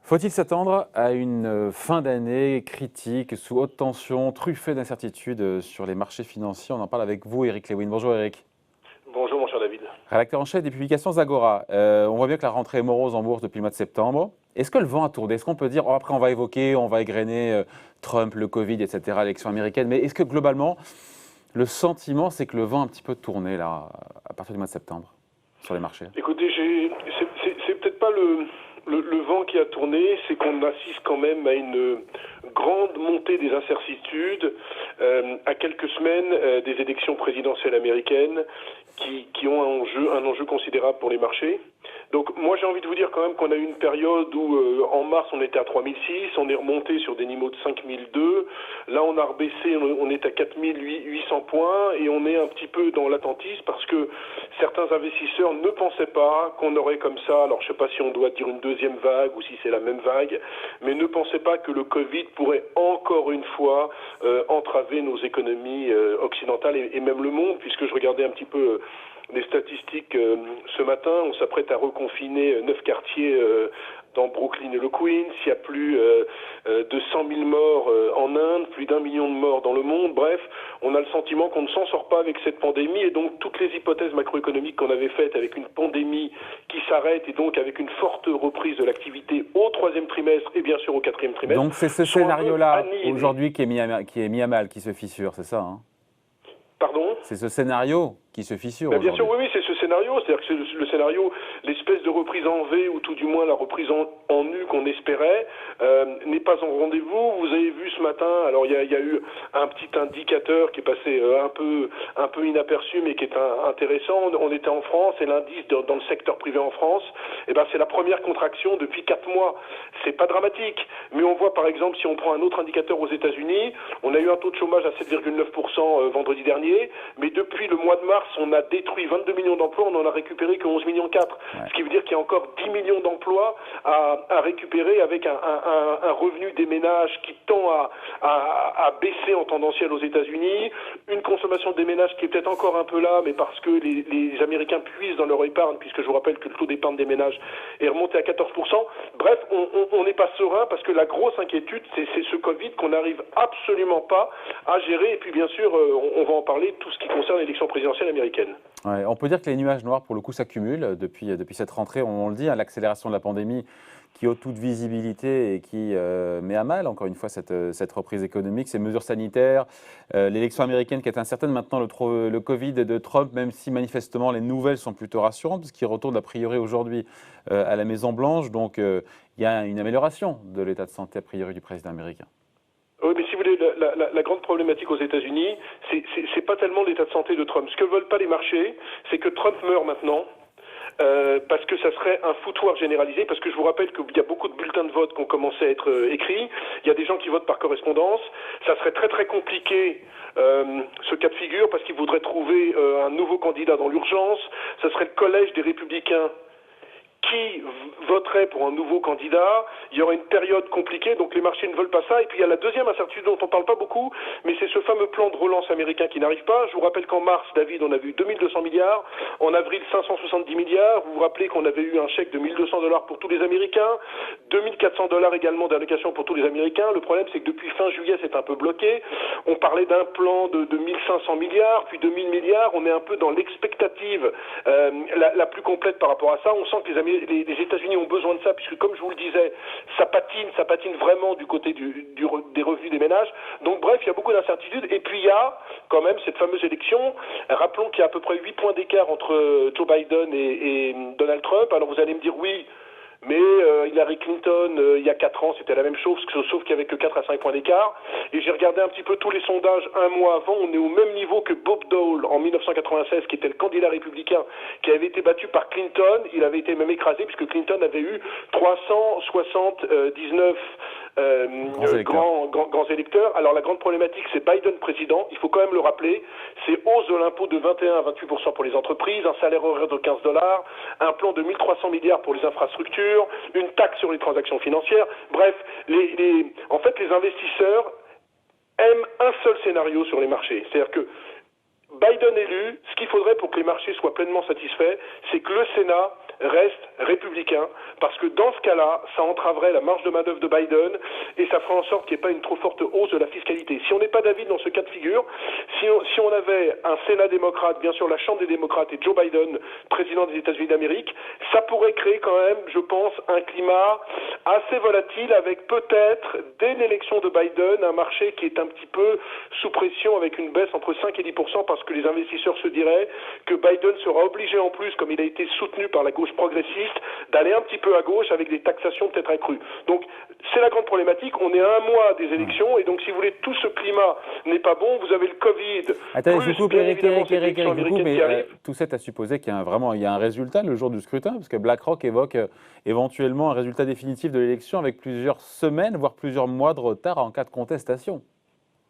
Faut-il s'attendre à une fin d'année critique, sous haute tension, truffée d'incertitudes sur les marchés financiers? On en parle avec vous, Eric Lewin. Bonjour Eric. Bonjour mon cher David. Rédacteur en chef des publications Zagora. On voit bien que la rentrée est morose en bourse depuis le mois de septembre. Est-ce que le vent a tourné? Est-ce qu'on peut dire, après on va évoquer, on va égrener Trump, le Covid, etc., l'élection américaine, mais est-ce que globalement, le sentiment c'est que le vent a un petit peu tourné là, à partir du mois de septembre, sur les marchés? Écoutez, c'est peut-être pas le vent qui a tourné, c'est qu'on assiste quand même à une grande montée des incertitudes à quelques semaines des élections présidentielles américaines qui ont un enjeu considérable pour les marchés. Donc moi j'ai envie de vous dire quand même qu'on a eu une période où en mars on était à 3006, on est remonté sur des niveaux de 5002, là on a rebaissé, on est à 4800 points et on est un petit peu dans l'attentisme parce que certains investisseurs ne pensaient pas qu'on aurait comme ça, alors je sais pas si on doit dire une deuxième vague ou si c'est la même vague, mais ne pensaient pas que le Covid pourrait encore une fois entraver nos économies occidentales et même le monde, puisque je regardais un petit peu les statistiques ce matin, on s'apprête à reconfiner 9 quartiers dans Brooklyn et le Queens, il y a plus de 100 000 morts en Inde, plus d'1 million de morts dans le monde, bref, on a le sentiment qu'on ne s'en sort pas avec cette pandémie et donc toutes les hypothèses macroéconomiques qu'on avait faites avec une pandémie qui s'arrête et donc avec une forte reprise de l'activité au troisième trimestre et bien sûr au quatrième trimestre. Donc c'est ce scénario-là aujourd'hui qui est mis à mal, qui se fissure, c'est ça, hein? Pardon ? C'est ce scénario qui se fissure bien sûr, aujourd'hui. oui, c'est ce scénario. C'est-à-dire que c'est le scénario, l'espèce de reprise en V, ou tout du moins la reprise en U qu'on espérait, n'est pas en rendez-vous. Vous avez vu ce matin, alors il y a eu un petit indicateur qui est passé un peu inaperçu, mais qui est intéressant. On était en France, et l'indice dans le secteur privé en France, c'est la première contraction depuis 4 mois. C'est pas dramatique, mais on voit par exemple, si on prend un autre indicateur aux États-Unis, on a eu un taux de chômage à 7,9% vendredi dernier, mais depuis le mois de mars, on a détruit 22 millions d'emplois, on n'en a récupéré que 11 millions 4. Ouais. Ce qui veut dire qu'il y a encore 10 millions d'emplois à récupérer avec un revenu des ménages qui tend à baisser en tendanciel aux États-Unis, une consommation des ménages qui est peut-être encore un peu là, mais parce que les Américains puisent dans leur épargne, puisque je vous rappelle que le taux d'épargne des ménages est remonté à 14%. Bref, on n'est pas serein parce que la grosse inquiétude, c'est ce Covid qu'on n'arrive absolument pas à gérer. Et puis bien sûr, on va en parler, tout ce qui concerne l'élection présidentielle américaine. Ouais, on peut dire que les nuages noirs, pour le coup, s'accumulent depuis cette rentrée. On le dit, l'accélération de la pandémie qui ôte toute visibilité et qui met à mal, encore une fois, cette reprise économique, ces mesures sanitaires, l'élection américaine qui est incertaine. Maintenant, le Covid de Trump, même si manifestement les nouvelles sont plutôt rassurantes, puisqu'il retourne a priori aujourd'hui à la Maison-Blanche. Donc, il y a une amélioration de l'état de santé a priori du président américain. Oui, mais si vous voulez, la grande problématique aux États-Unis, c'est pas tellement l'état de santé de Trump. Ce que veulent pas les marchés, c'est que Trump meure maintenant. Parce que ça serait un foutoir généralisé, parce que je vous rappelle qu'il y a beaucoup de bulletins de vote qui ont commencé à être écrits, il y a des gens qui votent par correspondance, ça serait très très compliqué ce cas de figure, parce qu'ils voudraient trouver un nouveau candidat dans l'urgence, ça serait le collège des républicains qui voterait pour un nouveau candidat, il y aurait une période compliquée, donc les marchés ne veulent pas ça. Et puis il y a la deuxième incertitude dont on ne parle pas beaucoup, mais c'est ce fameux plan de relance américain qui n'arrive pas. Je vous rappelle qu'en mars, David, on a vu 2200 milliards, en avril 570 milliards, vous vous rappelez qu'on avait eu un chèque de 1200 $ pour tous les Américains, 2400 $ également d'allocation pour tous les Américains. Le problème, c'est que depuis fin juillet, c'est un peu bloqué. On parlait d'un plan de 1500 milliards, puis 2000 milliards, on est un peu dans l'expectative la plus complète par rapport à ça. On sent que les États-Unis ont besoin de ça, puisque comme je vous le disais, ça patine vraiment du côté des revenus des ménages. Donc bref, il y a beaucoup d'incertitudes. Et puis il y a quand même cette fameuse élection. Rappelons qu'il y a à peu près 8 points d'écart entre Joe Biden et Donald Trump. Alors vous allez me dire oui, mais Hillary Clinton, il y a 4 ans, c'était la même chose, sauf qu'il n'y avait que 4 à 5 points d'écart. Et j'ai regardé un petit peu tous les sondages un mois avant, on est au même niveau que Bob Dole en 1996, qui était le candidat républicain, qui avait été battu par Clinton. Il avait été même écrasé, puisque Clinton avait eu 379 grands électeurs. Alors la grande problématique, c'est Biden président, il faut quand même le rappeler, c'est hausse de l'impôt de 21 à 28% pour les entreprises, un salaire horaire de 15 $, un plan de 1300 milliards pour les infrastructures, une taxe sur les transactions financières. Bref, en fait, les investisseurs aiment un seul scénario sur les marchés. C'est-à-dire que Biden élu, ce qu'il faudrait pour que les marchés soient pleinement satisfaits, c'est que le Sénat reste républicain, parce que dans ce cas-là, ça entraverait la marge de manœuvre de Biden et ça ferait en sorte qu'il n'y ait pas une trop forte hausse de la fiscalité. Si on n'est pas d'avis dans ce cas de figure, si on avait un Sénat démocrate, bien sûr la Chambre des démocrates et Joe Biden, président des États-Unis d'Amérique, ça pourrait créer quand même, je pense, un climat assez volatile avec peut-être, dès l'élection de Biden, un marché qui est un petit peu sous pression avec une baisse entre 5 et 10% parce que les investisseurs se diraient que Biden sera obligé en plus, comme il a été soutenu par la gauche progressiste, d'aller un petit peu à gauche avec des taxations peut-être accrues. Donc c'est la grande problématique, on est à un mois des élections et donc si vous voulez, tout ce climat n'est pas bon, vous avez le Covid. Attendez, je vous coupe, Eric, mais tout ça à supposer qu'il y a un résultat le jour du scrutin, parce que BlackRock évoque éventuellement un résultat définitif de l'élection avec plusieurs semaines, voire plusieurs mois de retard en cas de contestation.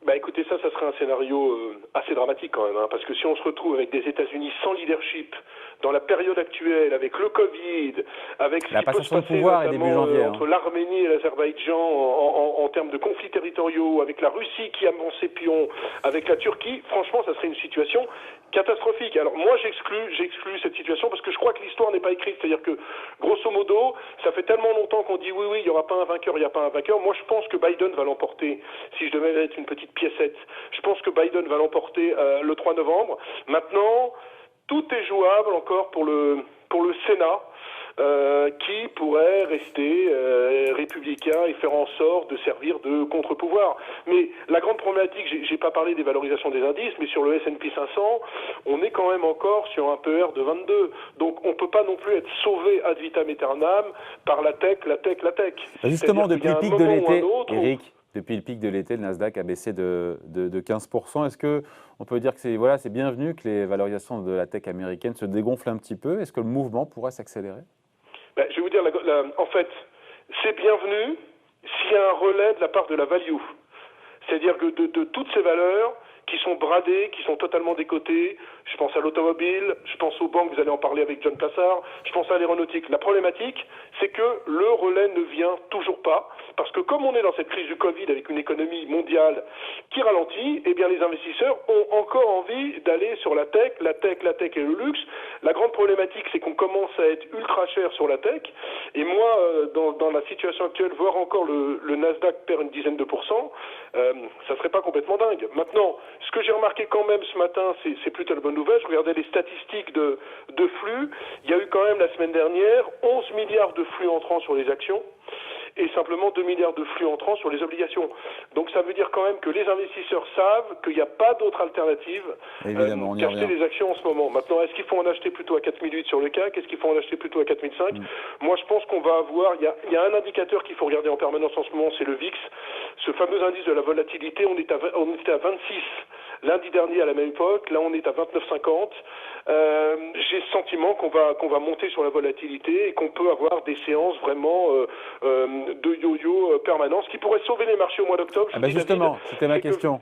Bah écoutez, ça serait un scénario assez dramatique quand même, hein, parce que si on se retrouve avec des États-Unis sans leadership, dans la période actuelle, avec le Covid, avec ce la qui peut se passer notamment entre l'Arménie et l'Azerbaïdjan en termes de conflits territoriaux, avec la Russie qui avance ses pions, avec la Turquie, franchement, ça serait une situation catastrophique. Alors moi, j'exclus cette situation parce que je crois que l'histoire n'est pas écrite. C'est-à-dire que, grosso modo, ça fait tellement longtemps qu'on dit oui, il n'y aura pas un vainqueur, il n'y a pas un vainqueur. Moi, je pense que Biden va l'emporter. Si je devais être une petite piécette, je pense que Biden va l'emporter le 3 novembre. Maintenant, tout est jouable encore pour le Sénat. Qui pourrait rester républicain et faire en sorte de servir de contre-pouvoir. Mais la grande problématique, j'ai pas parlé des valorisations des indices, mais sur le S&P 500, on est quand même encore sur un PER de 22. Donc on peut pas non plus être sauvé ad vitam aeternam par la tech. Justement, depuis le pic de l'été, Eric, depuis le pic de l'été, le Nasdaq a baissé de 15%. Est-ce qu'on peut dire que c'est bienvenu que les valorisations de la tech américaine se dégonflent un petit peu? Est-ce que le mouvement pourrait s'accélérer? Je vais vous dire, en fait, c'est bienvenu s'il y a un relais de la part de la value. C'est-à-dire que de toutes ces valeurs qui sont bradées, qui sont totalement décotées, je pense à l'automobile, je pense aux banques, vous allez en parler avec John Plassard, je pense à l'aéronautique. La problématique, c'est que le relais ne vient toujours pas, parce que comme on est dans cette crise du Covid avec une économie mondiale qui ralentit, eh bien les investisseurs ont encore envie d'aller sur la tech et le luxe. La grande problématique, c'est qu'on commence à être ultra cher sur la tech, et moi, dans la situation actuelle, voir encore le Nasdaq perd une dizaine de pourcents, ça serait pas complètement dingue. Maintenant, ce que j'ai remarqué quand même ce matin, c'est plutôt la bonne nouvelle. Je regardais les statistiques de flux. Il y a eu quand même la semaine dernière 11 milliards de flux entrants sur les actions et simplement 2 milliards de flux entrants sur les obligations. Donc ça veut dire quand même que les investisseurs savent qu'il n'y a pas d'autre alternative qu'acheter des actions en ce moment. Maintenant, est-ce qu'il faut en acheter plutôt à 4008 sur le CAC? Est-ce qu'il faut en acheter plutôt à 4005? Moi, je pense qu'on va avoir... Il y a un indicateur qu'il faut regarder en permanence en ce moment, c'est le VIX. Ce fameux indice de la volatilité, on était à 26 lundi dernier à la même époque. Là, on est à 29,50. J'ai le sentiment qu'on va monter sur la volatilité et qu'on peut avoir des séances vraiment de yo-yo permanents, ce qui pourrait sauver les marchés au mois d'octobre. Justement, c'était ma question.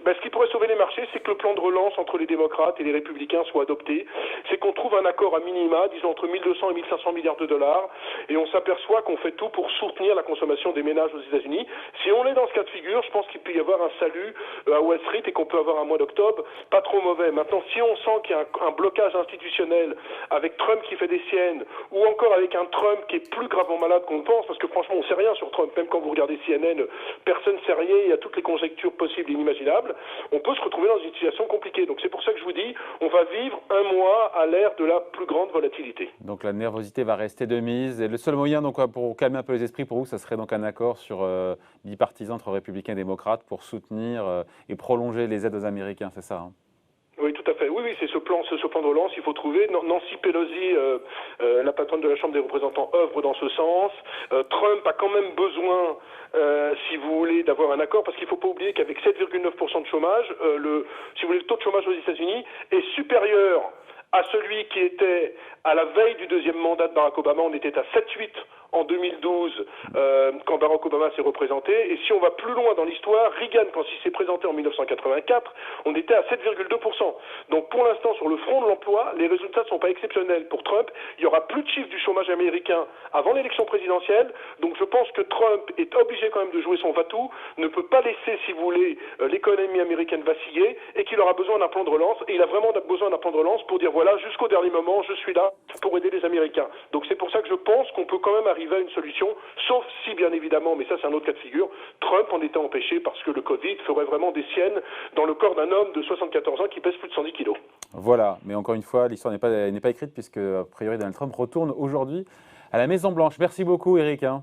Ce qui pourrait sauver les marchés, c'est que le plan de relance entre les démocrates et les républicains soit adopté. C'est qu'on trouve un accord à minima, disons entre 1200 et 1500 milliards de dollars, et on s'aperçoit qu'on fait tout pour soutenir la consommation des ménages aux États-Unis. Si on est dans ce cas de figure, je pense qu'il peut y avoir un salut à Wall Street et qu'on peut avoir un mois d'octobre pas trop mauvais. Maintenant, si on sent qu'il y a un blocage institutionnel avec Trump qui fait des siennes, ou encore avec un Trump qui est plus gravement malade qu'on le pense, parce que franchement, on ne sait rien sur Trump, même quand vous regardez CNN, personne ne sait rien, il y a toutes les conjectures possibles et inimaginables. On peut se retrouver dans une situation compliquée. Donc c'est pour ça que je vous dis, on va vivre un mois à l'ère de la plus grande volatilité. Donc la nervosité va rester de mise. Et le seul moyen, donc, pour calmer un peu les esprits pour vous, ça serait donc un accord sur bipartisan entre républicains et démocrates pour soutenir et prolonger les aides aux Américains, c'est ça, hein? Oui, tout à fait. Oui, c'est ce plan de relance, il faut trouver. Nancy Pelosi, la patronne de la Chambre des représentants, œuvre dans ce sens. Trump a quand même besoin, si vous voulez, d'avoir un accord, parce qu'il ne faut pas oublier qu'avec 7,9% de chômage, si vous voulez, le taux de chômage aux États-Unis est supérieur à celui qui était à la veille du deuxième mandat de Barack Obama. On était à 7,8 en 2012, quand Barack Obama s'est représenté. Et si on va plus loin dans l'histoire, Reagan, quand il s'est présenté en 1984, on était à 7,2%. Donc pour l'instant, sur le front de l'emploi, les résultats ne sont pas exceptionnels pour Trump. Il n'y aura plus de chiffres du chômage américain avant l'élection présidentielle. Donc je pense que Trump est obligé quand même de jouer son va-tout, ne peut pas laisser, si vous voulez, l'économie américaine vaciller, et qu'il aura besoin d'un plan de relance. Et il a vraiment besoin d'un plan de relance pour dire voilà, jusqu'au dernier moment, je suis là pour aider les Américains. Donc c'est pour ça que je pense qu'on peut quand même arriver à une solution, sauf si bien évidemment, mais ça c'est un autre cas de figure, Trump en était empêché parce que le Covid ferait vraiment des siennes dans le corps d'un homme de 74 ans qui pèse plus de 110 kilos. Voilà, mais encore une fois, l'histoire n'est pas écrite puisque, a priori, Donald Trump retourne aujourd'hui à la Maison-Blanche. Merci beaucoup, Eric, hein.